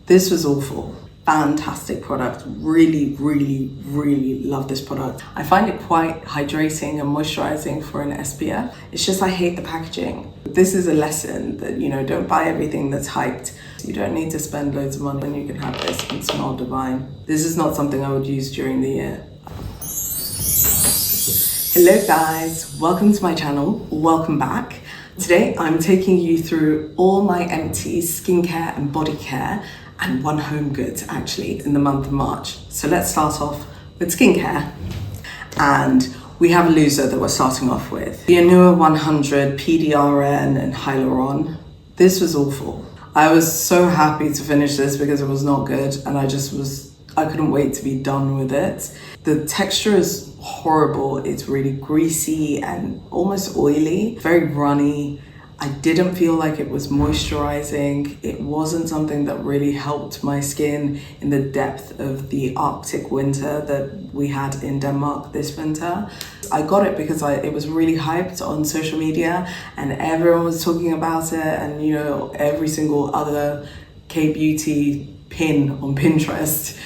This was awful. Fantastic product. Really, really, really love this product. I find it quite hydrating and moisturizing for an SPF. It's just I hate the packaging. This is a lesson that, don't buy everything that's hyped. You don't need to spend loads of money when you can have this and smell divine. This is not something I would use during the year. Hello guys, welcome to my channel, welcome back. Today I'm taking you through all my Empties skincare and body care and one home goods actually in the month of March. So let's start off with skincare. And we have a loser that we're starting off with. The Anua 100 PDRN and Hyaluron. This was awful. I was so happy to finish this because it was not good and I couldn't wait to be done with it. The texture is horrible. It's really greasy and almost oily, very runny. I didn't feel like it was moisturizing. It wasn't something that really helped my skin in the depth of the Arctic winter that we had in Denmark this winter. I got it because it was really hyped on social media and everyone was talking about it, and every single other K-beauty pin on Pinterest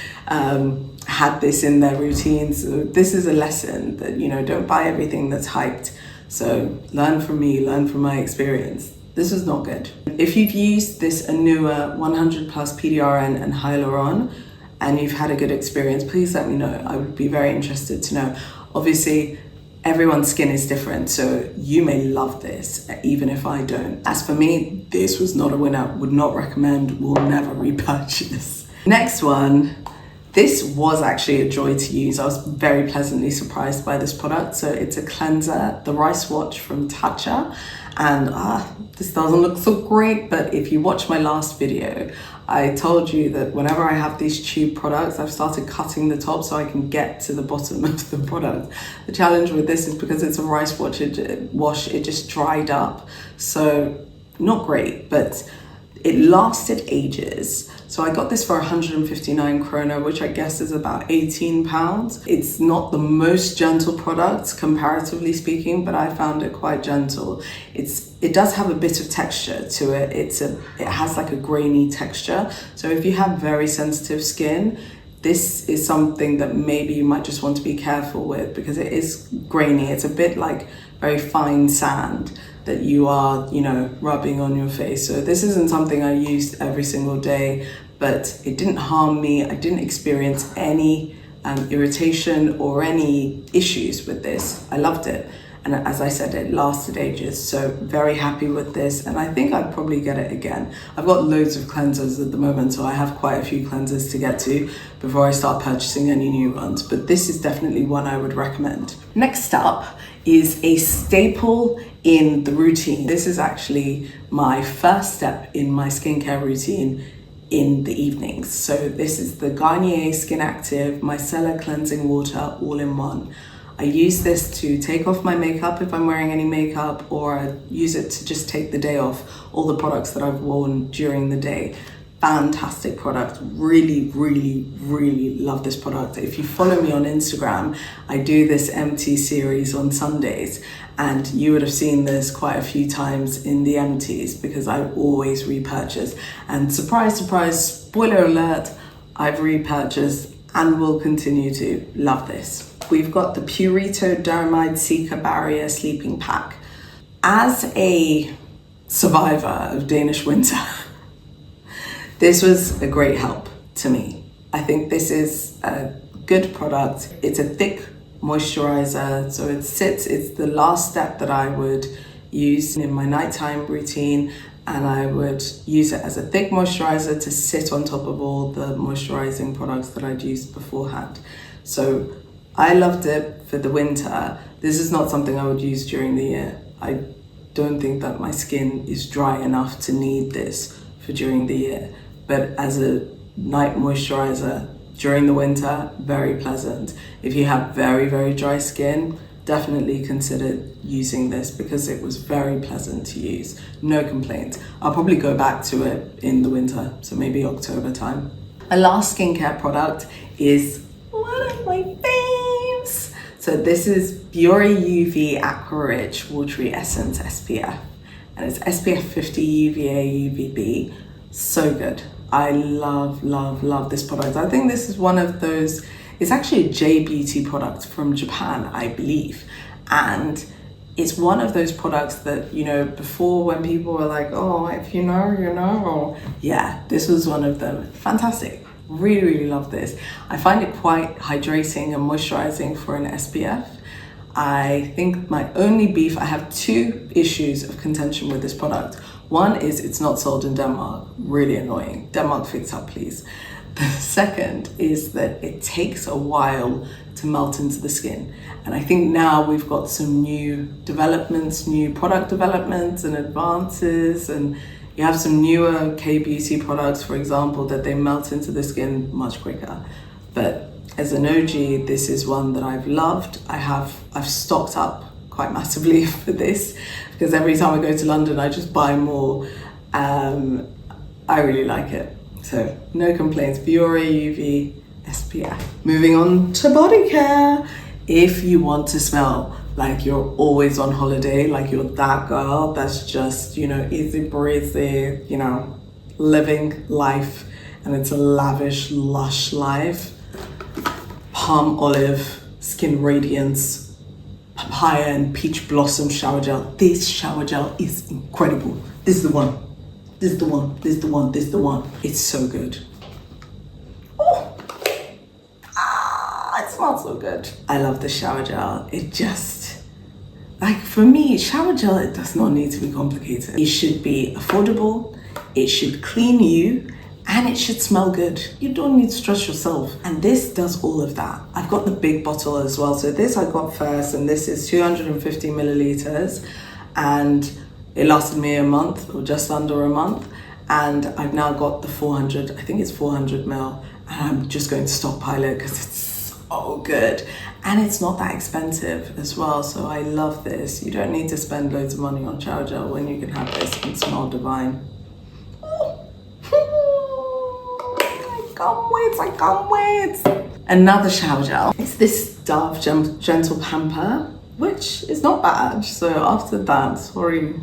had this in their routine. So this is a lesson that, don't buy everything that's hyped. So learn from me, learn from my experience. This is not good. If you've used this Anua 100 plus PDRN and Hyaluron and you've had a good experience, please let me know. I would be very interested to know. Obviously, everyone's skin is different, so you may love this, even if I don't. As for me, this was not a winner. Would not recommend, will never repurchase. Next one. This was actually a joy to use. I was very pleasantly surprised by this product. So it's a cleanser, the Rice Watch from Tatcha. And this doesn't look so great, but if you watch my last video, I told you that whenever I have these tube products, I've started cutting the top so I can get to the bottom of the product. The challenge with this is because it's a rice wash, it just dried up. So not great, but it lasted ages. So I got this for 159 krona, which I guess is about 18 pounds. It's not the most gentle product, comparatively speaking, but I found it quite gentle. It does have a bit of texture to it. It has like a grainy texture. So if you have very sensitive skin, this is something that maybe you might just want to be careful with because it is grainy. It's a bit like very fine sand that you are, rubbing on your face. So this isn't something I used every single day, but it didn't harm me. I didn't experience any irritation or any issues with this. I loved it. And as I said, it lasted ages. So very happy with this. And I think I'd probably get it again. I've got loads of cleansers at the moment, so I have quite a few cleansers to get to before I start purchasing any new ones. But this is definitely one I would recommend. Next up is a staple in the routine. This is actually my first step in my skincare routine in the evenings. So this is the Garnier Skin Active Micellar Cleansing Water all-in-one. I use this to take off my makeup if I'm wearing any makeup, or I use it to just take the day off all the products that I've worn during the day. Fantastic product. Really, really, really love this product. If you follow me on Instagram, I do this Empties series on Sundays, and you would have seen this quite a few times in the Empties because I always repurchase. And surprise, surprise, spoiler alert, I've repurchased and will continue to love this. We've got the Purito Deramide Cica Barrier Sleeping Pack. As a survivor of Danish winter, this was a great help to me. I think this is a good product. It's a thick moisturizer, so it's the last step that I would use in my nighttime routine, and I would use it as a thick moisturizer to sit on top of all the moisturizing products that I'd used beforehand. So I loved it for the winter. This is not something I would use during the year. I don't think that my skin is dry enough to need this for during the year. But as a night moisturizer during the winter, very pleasant. If you have very, very dry skin, definitely consider using this because it was very pleasant to use. No complaints. I'll probably go back to it in the winter, so maybe October time. My last skincare product is one of my faves. So this is Biore UV Aqua Rich Watery Essence SPF. And it's SPF 50 UVA UVB. So good. I love, love, love this product. I think this is one of those, it's actually a J Beauty product from Japan, I believe. And it's one of those products that, you know, before when people were like, oh, if you know, you know, yeah, this was one of them. Fantastic. Really, really love this. I find it quite hydrating and moisturizing for an SPF. I think my only beef, I have two issues of contention with this product. One is it's not sold in Denmark, really annoying. Denmark, fix up, please. The second is that it takes a while to melt into the skin. And I think now we've got some new developments, new product developments and advances, and you have some newer K-beauty products, for example, that they melt into the skin much quicker. But as an OG, this is one that I've loved. I've stocked up quite massively for this because every time I go to London, I just buy more. I really like it. So no complaints. Biore UV SPF. Moving on to Bodycare. If you want to smell like you're always on holiday, like you're that girl that's just, you know, easy breezy, you know, living life, and it's a lavish, lush life. Palm olive, skin radiance, papaya and peach blossom shower gel. This shower gel is incredible. This is the one. This is the one. This is the one. This is the one. It's so good. Oh, it smells so good. I love the shower gel. It just, like for me, shower gel, it does not need to be complicated. It should be affordable. It should clean you. And it should smell good. You don't need to stress yourself. And this does all of that. I've got the big bottle as well. So this I got first, and this is 250 milliliters. And it lasted me a month or just under a month. And I've now got the 400, I think it's 400 ml. And I'm just going to stockpile it because it's so good. And it's not that expensive as well. So I love this. You don't need to spend loads of money on shower gel when you can have this and smell divine. I can't wait. Another shower gel. It's this Dove Gentle Pamper, which is not bad. So after that, sorry.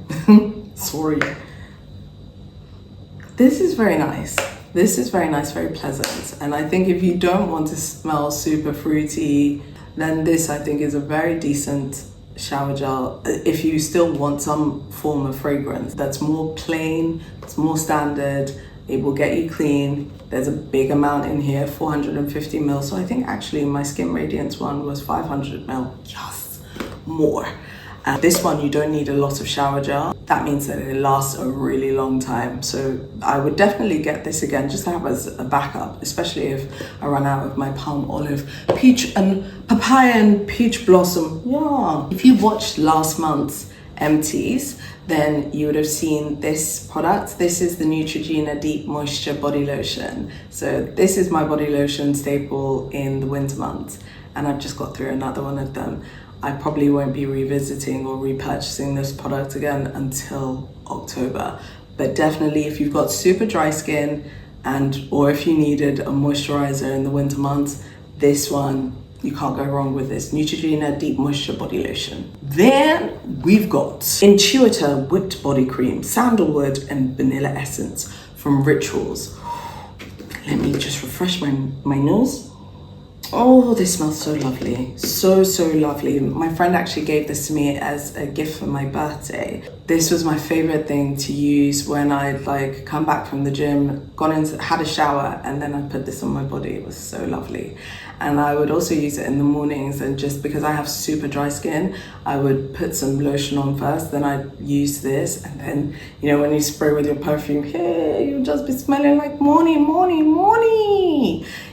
This is very nice. This is very nice, very pleasant. And I think if you don't want to smell super fruity, then this I think is a very decent shower gel. If you still want some form of fragrance that's more plain, it's more standard, it will get you clean. There's a big amount in here, 450 ml. So I think actually my Skin Radiance one was 500 ml. Yes, more. This one, you don't need a lot of shower gel. That means that it lasts a really long time. So I would definitely get this again, just to have as a backup, especially if I run out of my palm olive, peach and papaya and peach blossom. Yeah. If you watched last month's Empties, then you would have seen this product. This is the Neutrogena Deep Moisture Body Lotion. So this is my body lotion staple in the winter months, and I've just got through another one of them. I probably won't be revisiting or repurchasing this product again until October. But definitely if you've got super dry skin or if you needed a moisturizer in the winter months, this one, you can't go wrong with this. Neutrogena Deep Moisture Body Lotion. Then we've got Intuitor Whipped Body Cream, Sandalwood and Vanilla Essence from Rituals. Let me just refresh my nose. Oh, this smells so lovely. So, so lovely. My friend actually gave this to me as a gift for my birthday. This was my favorite thing to use when I'd like come back from the gym, had a shower, and then I put this on my body. It was so lovely. And I would also use it in the mornings, and just because I have super dry skin, I would put some lotion on first, then I'd use this, and then, you know, when you spray with your perfume, hey, you'll just be smelling like morning.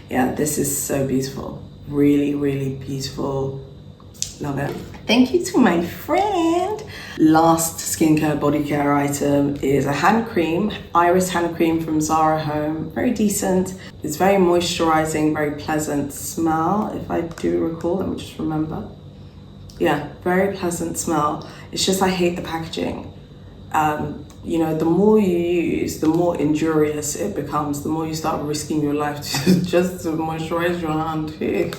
Yeah, this is so beautiful. Really, really beautiful. Love it. Thank you to my friend. Last skincare body care item is a hand cream, Iris hand cream from Zara Home. Very decent. It's very moisturizing, very pleasant smell, if I do recall. Let me just remember. Yeah, very pleasant smell. It's just I hate the packaging. you know, the more you use, the more injurious it becomes, the more you start risking your life just to moisturize your hand here.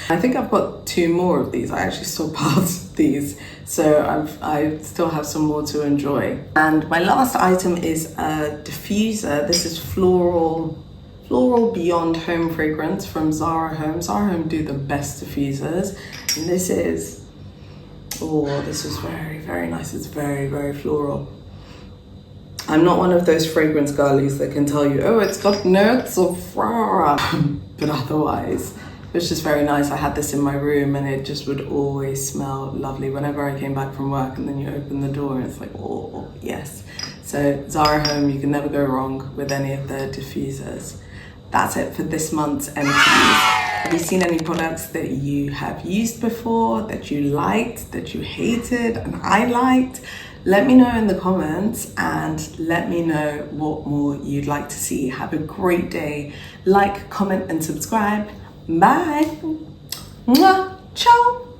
I think I've got 2 more of these. I actually stockpiled these, so I still have some more to enjoy. And my last item is a diffuser. This is Floral Beyond Home fragrance from Zara Home. Zara Home do the best diffusers, and this is, oh, this is very, very nice. It's very, very floral. I'm not one of those fragrance girlies that can tell you, oh, it's got notes of flower, but otherwise, it's just very nice. I had this in my room and it just would always smell lovely whenever I came back from work, and then you open the door and it's like, oh, yes. So Zara Home, you can never go wrong with any of their diffusers. That's it for this month's Empties. Have you seen any products that you have used before, that you liked, that you hated, and I liked? Let me know in the comments and let me know what more you'd like to see. Have a great day. Like, comment, and subscribe. Bye. Mwah. Ciao.